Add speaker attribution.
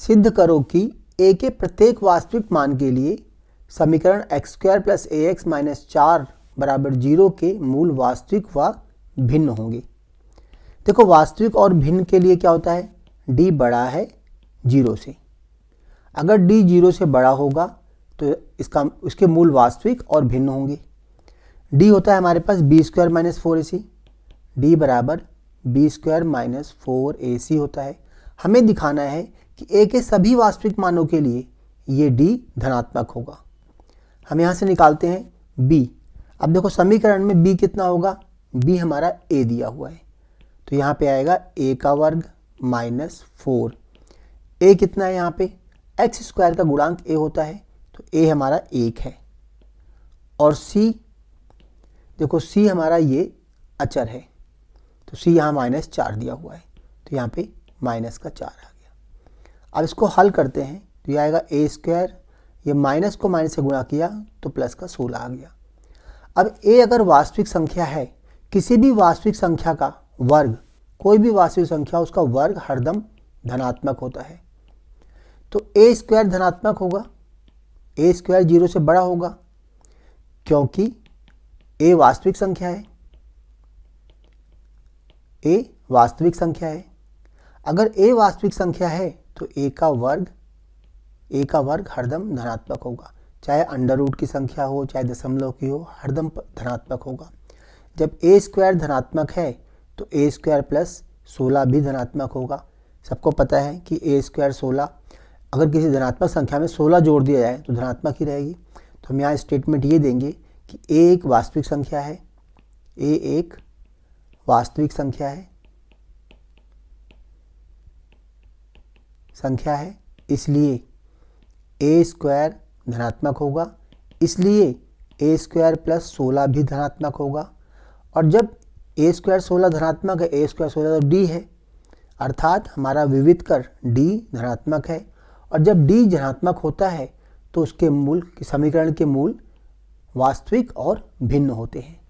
Speaker 1: सिद्ध करो कि a के प्रत्येक वास्तविक मान के लिए समीकरण x² + ax - 4 = 0 के मूल वास्तविक व भिन्न होंगे। देखो वास्तविक और भिन्न के लिए क्या होता है, d बड़ा है 0 से। अगर d 0 से बड़ा होगा तो उसके मूल वास्तविक और भिन्न होंगे। d होता है हमारे पास b² - 4ac, d बराबर b² - 4ac होता है। हमें दिखाना है कि a के सभी वास्तविक मानों के लिए ये d धनात्मक होगा। हम यहाँ से निकालते हैं b। अब देखो समीकरण में b कितना होगा, b हमारा a दिया हुआ है, तो यहाँ पे आएगा a² - 4। a कितना है, यहाँ पे x² का गुणांक a होता है, तो a हमारा 1 है। और c, देखो c हमारा ये अचर है, तो c यहाँ -4 दिया हुआ है, तो यहाँ पे -4 आ गया। अब इसको हल करते हैं तो ये आएगा a², ये माइनस को माइनस से गुणा किया तो प्लस का 16 आ गया। अब a अगर वास्तविक संख्या है, किसी भी वास्तविक संख्या का वर्ग, कोई भी वास्तविक संख्या उसका वर्ग हरदम धनात्मक होता है, तो a² धनात्मक होगा, a² 0 से बड़ा होगा क्योंकि a वास्तविक संख्या है, a वास्तविक संख्या है। अगर a वास्तविक संख्या है तो a का वर्ग हरदम धनात्मक होगा, चाहे अंडर रूट की संख्या हो चाहे दशमलव की हो, हरदम धनात्मक होगा। जब a² धनात्मक है तो a² + 16 भी धनात्मक होगा। सबको पता है कि a² 16, अगर किसी धनात्मक संख्या में 16 जोड़ दिया जाए तो धनात्मक ही रहेगी। तो हम यहाँ स्टेटमेंट ये देंगे कि a एक वास्तविक संख्या है, a एक वास्तविक संख्या है, इसलिए a² धनात्मक होगा, इसलिए a² + 16 भी धनात्मक होगा। और जब a² 16 धनात्मक है, a² 16 तो d है, अर्थात हमारा विविधकर d धनात्मक है। और जब d धनात्मक होता है तो उसके मूल, समीकरण के मूल वास्तविक और भिन्न होते हैं।